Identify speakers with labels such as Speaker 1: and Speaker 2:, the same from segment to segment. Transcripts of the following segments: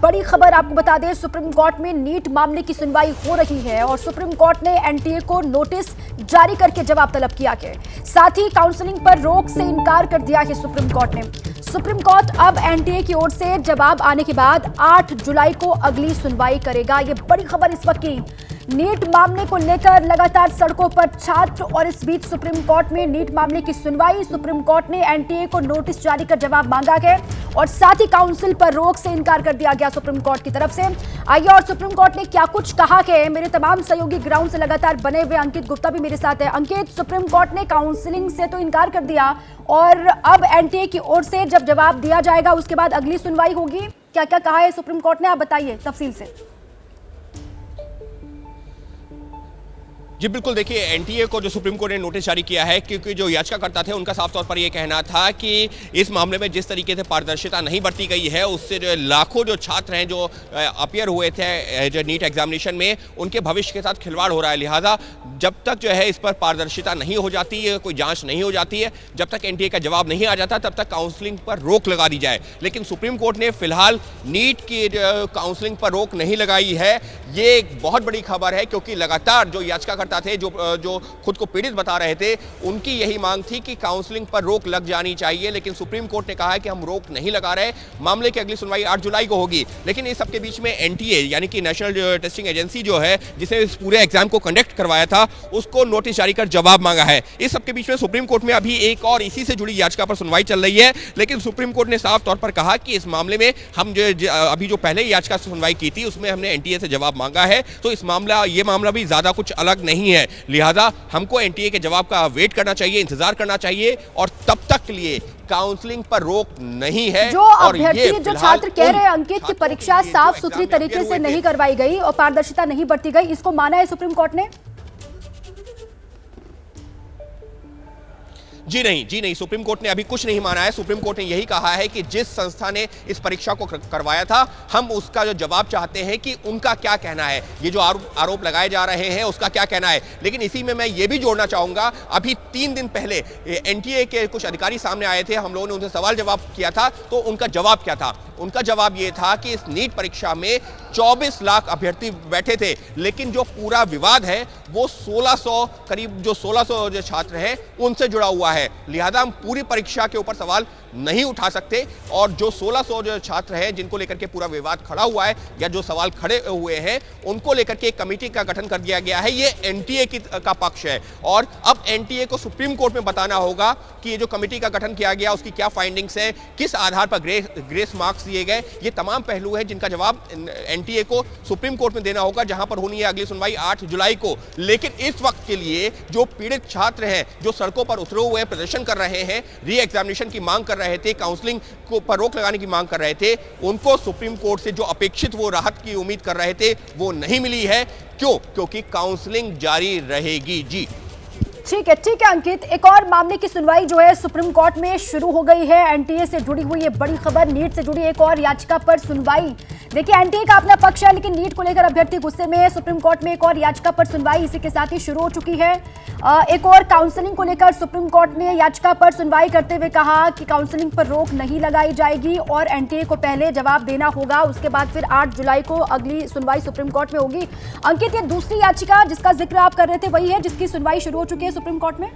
Speaker 1: बड़ी खबर आपको बता दें, सुप्रीम कोर्ट में नीट मामले की सुनवाई हो रही है और सुप्रीम कोर्ट ने एनटीए को नोटिस जारी करके जवाब तलब किया है। साथ ही काउंसलिंग पर रोक से इनकार कर दिया है सुप्रीम कोर्ट ने। सुप्रीम कोर्ट अब एनटीए की ओर से जवाब आने के बाद 8 जुलाई को अगली सुनवाई करेगा। ये बड़ी खबर इस वक्त की। नीट मामले को लेकर लगातार सड़कों पर छात्र और इस बीच सुप्रीम कोर्ट में नीट मामले की सुनवाई। सुप्रीम कोर्ट ने एनटीए को नोटिस जारी कर जवाब मांगा है और साथ ही काउंसिल पर रोक से इनकार कर दिया गया सुप्रीम कोर्ट की तरफ से। आइए और सुप्रीम कोर्ट ने क्या कुछ कहा है, मेरे तमाम सहयोगी ग्राउंड से लगातार बने हुए अंकित गुप्ता भी मेरे साथ है। अंकित, सुप्रीम कोर्ट ने काउंसिलिंग से तो इनकार कर दिया और अब एनटीए की ओर से जब जवाब दिया जाएगा उसके बाद अगली सुनवाई होगी। क्या क्या कहा है सुप्रीम कोर्ट ने, आप बताइए तफसील से।
Speaker 2: जी बिल्कुल, देखिए एनटीए को जो सुप्रीम कोर्ट ने नोटिस जारी किया है, क्योंकि जो याचिकाकर्ता थे उनका साफ तौर पर यह कहना था कि इस मामले में जिस तरीके से पारदर्शिता नहीं बरती गई है उससे जो लाखों जो छात्र हैं जो अपीयर हुए थे जो नीट एग्जामिनेशन में, उनके भविष्य के साथ खिलवाड़ हो रहा है। लिहाजा जब तक जो है इस पर पारदर्शिता नहीं हो जाती है, कोई जांच नहीं हो जाती है, जब तक एनटीए का जवाब नहीं आ जाता तब तक काउंसलिंग पर रोक लगा दी जाए। लेकिन सुप्रीम कोर्ट ने फिलहाल नीट की काउंसलिंग पर रोक नहीं लगाई है। ये एक बहुत बड़ी खबर है, क्योंकि लगातार जो याचिकाकर्ता थे जो खुद को पीड़ित बता रहे थे, उनकी यही मांग थी कि काउंसलिंग पर रोक लग जानी चाहिए। लेकिन सुप्रीम कोर्ट ने कहा है कि हम रोक नहीं लगा रहे, मामले की अगली सुनवाई 8 जुलाई को होगी। लेकिन इस सबके बीच में एनटीए यानी कि नेशनल टेस्टिंग एजेंसी जो है, जिसे इस पूरे एग्जाम को कंडक्ट करवाया था, उसको नोटिस जारी कर जवाब मांगा है। इस सबके बीच में सुप्रीम कोर्ट में अभी एक और इसी से जुड़ी याचिका पर सुनवाई चल रही है। लेकिन सुप्रीम कोर्ट ने साफ तौर पर कहा कि इस मामले में हम अभी जो पहले याचिका से सुनवाई की थी उसमें हमने एनटीए से जवाब मांगा है, तो ये मामला भी ज्यादा कुछ अलग नहीं है। लिहाजा हमको एनटीए के जवाब का वेट करना चाहिए, इंतजार करना चाहिए और तब तक के लिए काउंसलिंग पर रोक नहीं है।
Speaker 1: जो अभ्यर्थी जो छात्र कह रहे हैं अंकित की परीक्षा साफ सुथरी तरीके से नहीं करवाई गई और पारदर्शिता नहीं बरती गई, इसको माना है सुप्रीम कोर्ट ने?
Speaker 2: जी नहीं, सुप्रीम कोर्ट ने अभी कुछ नहीं माना है। सुप्रीम कोर्ट ने यही कहा है कि जिस संस्था ने इस परीक्षा को करवाया था, हम उसका जो जवाब चाहते हैं कि उनका क्या कहना है, ये जो आरोप लगाए जा रहे हैं उसका क्या कहना है। लेकिन इसी में मैं ये भी जोड़ना चाहूंगा, अभी 3 दिन पहले एनटीए के कुछ अधिकारी सामने आए थे, हम लोगों ने उनसे सवाल जवाब किया था, तो उनका जवाब क्या था? उनका जवाब ये था कि इस नीट परीक्षा में 24 लाख अभ्यर्थी बैठे थे, लेकिन जो पूरा विवाद है वो 1600 करीब जो 1600 जो छात्र हैं उनसे जुड़ा हुआ है। लिहाजा हम पूरी परीक्षा के ऊपर सवाल नहीं उठा सकते और जो 1600 जो छात्र हैं जिनको लेकर के पूरा विवाद खड़ा हुआ है या जो सवाल खड़े हुए हैं, उनको लेकर के एक कमेटी का गठन कर दिया गया है। ये एनटीए का पक्ष है और अब एनटीए को सुप्रीम कोर्ट में बताना होगा कि ये जो कमेटी का गठन किया गया उसकी क्या फाइंडिंग्स है, किस आधार पर ग्रेस मार्क्स दिए गए। ये तमाम पहलू हैं जिनका जवाब एनटीए को सुप्रीम कोर्ट में देना होगा, जहां पर होनी है अगली सुनवाई 8 जुलाई को। लेकिन इस वक्त के लिए जो पीड़ित छात्र हैं, जो सड़कों पर उतरे हुए प्रदर्शन कर रहे हैं, री एग्जामिनेशन की मांग कर रहे थे, काउंसलिंग को पर रोक लगाने की मांग कर रहे थे, उनको सुप्रीम कोर्ट से जो अपेक्षित वो राहत की उम्मीद कर रहे थे वो नहीं मिली है। क्यों? क्योंकि काउंसलिंग जारी रहेगी। जी
Speaker 1: ठीक है अंकित, एक और मामले की सुनवाई जो है सुप्रीम कोर्ट में शुरू हो गई है। एनटीए से जुड़ी हुई ये बड़ी खबर, नीट से जुड़ी एक और याचिका पर सुनवाई। देखिए एनटीए का अपना पक्ष है, लेकिन नीट को लेकर अभ्यर्थी गुस्से में है। सुप्रीम कोर्ट में एक और याचिका पर सुनवाई इसी के साथ ही शुरू हो चुकी है। एक और काउंसलिंग को लेकर सुप्रीम कोर्ट ने याचिका पर सुनवाई करते हुए कहा कि काउंसलिंग पर रोक नहीं लगाई जाएगी और एनटीए को पहले जवाब देना होगा, उसके बाद फिर 8 जुलाई को अगली सुनवाई सुप्रीम कोर्ट में होगी। अंकित, ये दूसरी याचिका जिसका जिक्र आप कर रहे थे वही है जिसकी सुनवाई शुरू हो चुकी है सुप्रीम कोर्ट में?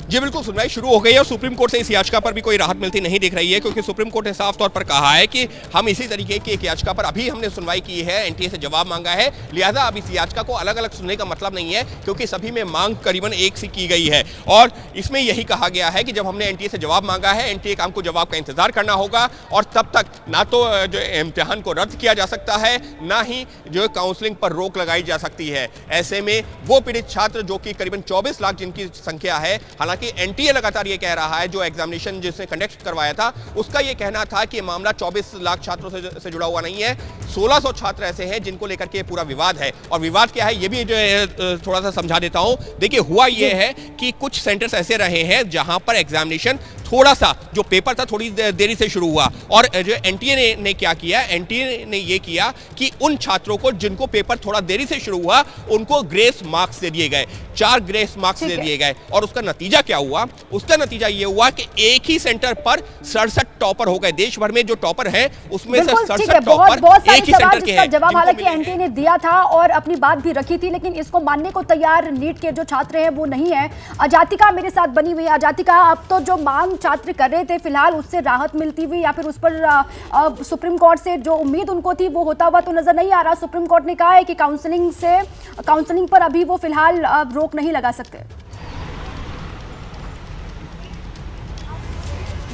Speaker 2: जी बिल्कुल, सुनवाई शुरू हो गई है और सुप्रीम कोर्ट से इस याचिका पर भी कोई राहत मिलती नहीं दिख रही है, क्योंकि सुप्रीम कोर्ट ने साफ तौर पर कहा है कि हम इसी तरीके की एक याचिका पर अभी हमने सुनवाई की है, एनटीए से जवाब मांगा है। लिहाजा अब इस याचिका को अलग अलग सुनने का मतलब नहीं है, क्योंकि सभी में मांग करीबन एक सी की गई है और इसमें यही कहा गया है कि जब हमने एनटीए से जवाब मांगा है, एनटीए का हमको जवाब का इंतजार करना होगा और तब तक ना तो जो इम्तिहान को रद्द किया जा सकता है, ना ही जो काउंसलिंग पर रोक लगाई जा सकती है। ऐसे में वो पीड़ित छात्र जो कि करीबन 24 लाख जिनकी संख्या है, हालांकि एनटीए लगातार ये कह रहा है, जो एग्जामिनेशन जिसने कंडक्ट करवाया था उसका ये कहना था कि मामला 24 लाख छात्रों से जुड़ा हुआ नहीं है, 1600 छात्र ऐसे हैं जिनको लेकर के पूरा विवाद है। और विवाद क्या है ये भी जो है थोड़ा सा समझा देता हूं। देखिए हुआ ये है कि कुछ सेंटर्स ऐसे रहे हैं जहां पर एग्जामिनेशन थोड़ा सा जो पेपर था थोड़ी देरी से शुरू हुआ। और जो एनटीए ने क्या किया, एनटीए ने ये किया कि उन छात्रों को जिनको पेपर थोड़ा देरी से शुरू हुआ उनको ग्रेस मार्क्स दे दिए गए, 4 ग्रेस मार्क्स दे दिए गए। और उसका नतीजा क्या हुआ? उसका नतीजा ये हुआ कि एक ही सेंटर पर 67 टॉपर हो गए। देश भर में जो टॉपर हैं उसमें से 67 टॉपर एक ही सेंटर के हैं।
Speaker 1: जवाब हालांकि एनटीए ने दिया था और अपनी बात भी रखी थी, लेकिन इसको मानने को तैयार नीट के जो छात्र हैं वो नहीं है। अजातिका मेरे साथ बनी हुई है। अजातिका, अब तो जो मांग छात्र कर रहे थे फिलहाल उससे राहत मिलती हुई या फिर उस पर सुप्रीम कोर्ट से जो उम्मीद उनको थी वो होता हुआ तो नजर नहीं आ रहा। सुप्रीम कोर्ट ने कहा है कि काउंसलिंग पर अभी वो फिलहाल रोक नहीं लगा सकते।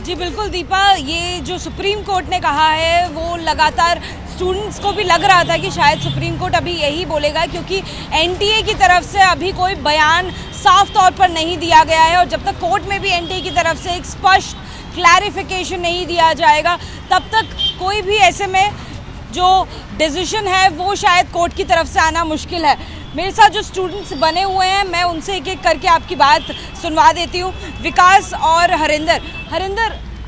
Speaker 3: जी बिल्कुल दीपा, ये जो सुप्रीम कोर्ट ने कहा है वो लगातार स्टूडेंट्स को भी लग रहा था कि शायद सुप्रीम कोर्ट अभी यही बोलेगा, क्योंकि एनटीए की तरफ से अभी कोई बयान साफ तौर पर नहीं दिया गया है और जब तक कोर्ट में भी एनटीए की तरफ से एक स्पष्ट क्लैरिफिकेशन नहीं दिया जाएगा तब तक कोई भी ऐसे में जो डिसीजन है वो शायद कोर्ट की तरफ से आना मुश्किल है। मेरे साथ जो स्टूडेंट्स बने हुए हैं मैं उनसे एक एक करके आपकी बात सुनवा देती हूँ। विकास और हरिंदर,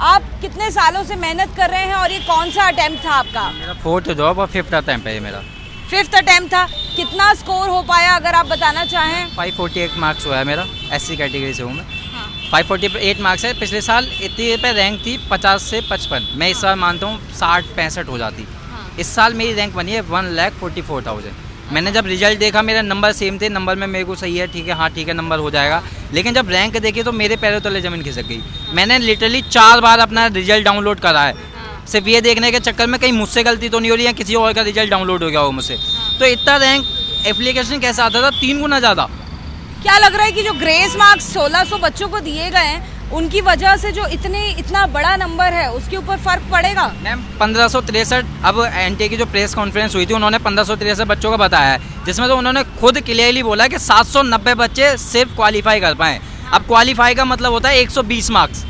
Speaker 3: आप कितने सालों से मेहनत कर रहे हैं और ये कौन सा अटेम्प्ट था आपका?
Speaker 4: मेरा 4th जॉब और 5th अटेम्प्ट है ये मेरा।
Speaker 3: 5th अटेम्प्ट था। कितना स्कोर हो पाया अगर आप बताना चाहें?
Speaker 4: 548 मार्क्स हुआ है मेरा, SC कैटेगरी से हूँ मैं। 548 मार्क्स है। पिछले साल इतने पे रैंक थी 50 से 55, मैं इस साल मानता हूँ 60-65 हो जाती। इस साल मेरी रैंक बनी है 1,44,000। मैंने जब रिजल्ट देखा मेरा नंबर सेम थे, नंबर में मेरे को सही है, ठीक है, हाँ ठीक है नंबर हो जाएगा, लेकिन जब रैंक देखी तो मेरे पैरों तले ज़मीन खिसक गई। मैंने लिटरली 4 बार अपना रिजल्ट डाउनलोड करा है सिर्फ ये देखने के चक्कर में कहीं मुझसे गलती तो नहीं हो रही है, किसी और का रिजल्ट डाउनलोड हो गया हो मुझसे। तो इतना रैंक एप्लीकेशन कैसा आता था, 3 गुना ज़्यादा।
Speaker 3: क्या लग रहा है कि जो ग्रेस मार्क्स 1600 बच्चों को दिए गए हैं उनकी वजह से जो इतना बड़ा नंबर है उसके ऊपर फर्क पड़ेगा?
Speaker 4: मैम 1563, अब एनटीए की जो प्रेस कॉन्फ्रेंस हुई थी उन्होंने 1563 बच्चों को बताया है, जिसमें तो उन्होंने खुद क्लियरली बोला कि 790 बच्चे सिर्फ क्वालिफाई कर पाएँ। अब क्वालिफाई का मतलब होता है 120 मार्क्स।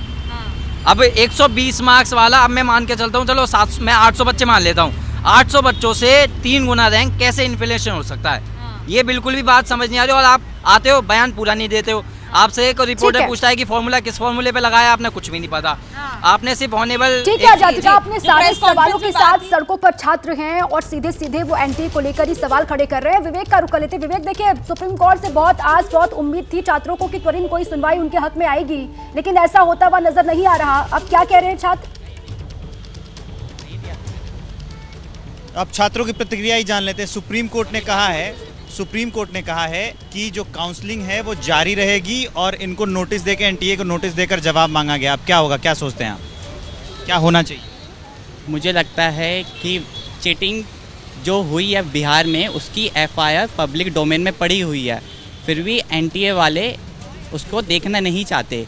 Speaker 4: अब 120 मार्क्स वाला, अब मैं मान के चलता हूँ, चलो मैं 800 बच्चे मान लेता हूँ, 800 बच्चों से 3 गुना रैंक कैसे इन्फ्लेशन हो सकता है? ये बिल्कुल भी बात समझ नहीं आ रही। और आप आते हो बयान पूरा नहीं देते हो। आपसे एक रिपोर्टर पूछता है कि फॉर्मूला किस फॉर्मूले पे लगाया, आपने कुछ भी नहीं पता। आपने सिर्फ ऑनेबल
Speaker 1: ठीक है जातिका, आपने सारे सवालों के साथ सड़कों पर छात्र हैं और सीधे वो एनटीए को लेकर ही सवाल खड़े कर रहे हैं। विवेक का रुख कर लेते। विवेक, देखिए सुप्रीम कोर्ट से बहुत आस, बहुत उम्मीद थी छात्रों को कि त्वरित कोई सुनवाई उनके हक में आएगी, लेकिन ऐसा होता हुआ नजर नहीं आ रहा। अब क्या कह रहे हैं छात्र?
Speaker 5: अब छात्रों की प्रतिक्रिया ही जान लेते हैं। सुप्रीम कोर्ट ने कहा है कि जो काउंसलिंग है वो जारी रहेगी और इनको नोटिस देकर, एनटीए को नोटिस देकर जवाब मांगा गया। अब क्या होगा, क्या सोचते हैं आप, क्या होना चाहिए?
Speaker 6: मुझे लगता है कि चीटिंग जो हुई है बिहार में उसकी एफआईआर पब्लिक डोमेन में पड़ी हुई है, फिर भी एनटीए वाले उसको देखना नहीं चाहते।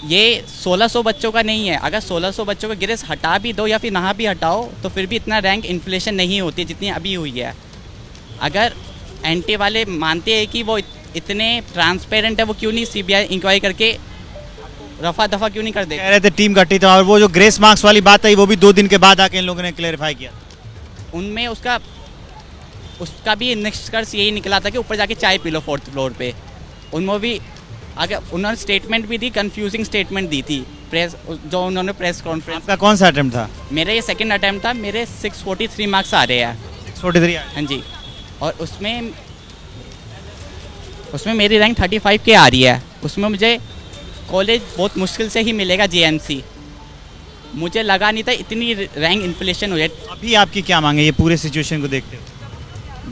Speaker 6: ये 1600 बच्चों का नहीं है। अगर 1600 बच्चों का ग्रेस हटा भी दो या फिर ना भी हटाओ तो फिर भी इतना रैंक इन्फ्लेशन नहीं होती जितनी अभी हुई है। अगर एनटीए वाले मानते हैं कि वो इतने ट्रांसपेरेंट है, वो क्यों नहीं सीबीआई इंक्वायरी करके रफा दफा क्यों नहीं कर दे?
Speaker 5: कह रहे थे टीम गठी था, और वो जो ग्रेस मार्क्स वाली बात आई वो भी 2 दिन के बाद आके इन लोगों ने क्लेरिफाई किया।
Speaker 6: उनमें उसका भी निष्कर्ष यही निकला था कि ऊपर जाके चाय पी लो 4th फ्लोर पे। उनमें भी अगर उन्होंने स्टेटमेंट भी दी, कंफ्यूजिंग स्टेटमेंट दी थी प्रेस, जो उन्होंने प्रेस कॉन्फ्रेंस।
Speaker 5: आपका कौन सा अटेम्प्ट था?
Speaker 6: मेरा ये 2nd अटेम्प्ट था। मेरे 643 मार्क्स आ रहे हैं।
Speaker 5: 643?
Speaker 6: हाँ जी। और उसमें मेरी रैंक 35 के आ रही है। उसमें मुझे कॉलेज बहुत मुश्किल से ही मिलेगा, जेएमसी। मुझे लगा नहीं था इतनी रैंक इन्फ्लेशन हो जाए।
Speaker 5: अभी आपकी क्या मांग है ये पूरे सिचुएशन को देखते हुए?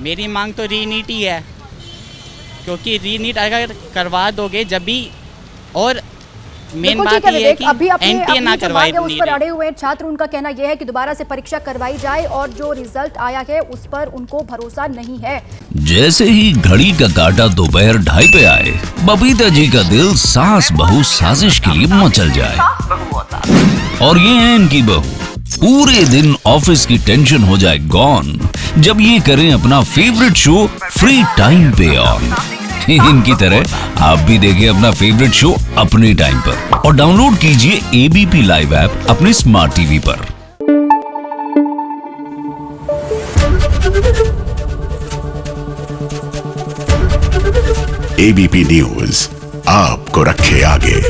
Speaker 6: मेरी मांग तो रीनीट ही है, क्योंकि रीनीट अगर करवा दोगे जब भी, और मेन बात ये है कि एनटीए ना करवाए
Speaker 1: उस पर अड़े हुए छात्र, उनका कहना यह है कि दोबारा से परीक्षा करवाई जाए और जो रिजल्ट आया है उस पर उनको भरोसा नहीं है।
Speaker 7: जैसे ही घड़ी का काटा दोपहर 2:30 पे आए, बबीता जी का दिल सास बहू साजिश के लिए मचल जाए। और ये है इनकी बहू, पूरे दिन ऑफिस की टेंशन हो जाए गॉन जब ये करें अपना फेवरेट शो फ्री टाइम पे ऑन। इनकी तरह आप भी देखिए अपना फेवरेट शो अपने टाइम पर और डाउनलोड कीजिए एबीपी लाइव ऐप अपने स्मार्ट टीवी पर।
Speaker 8: एबीपी न्यूज आपको रखे आगे।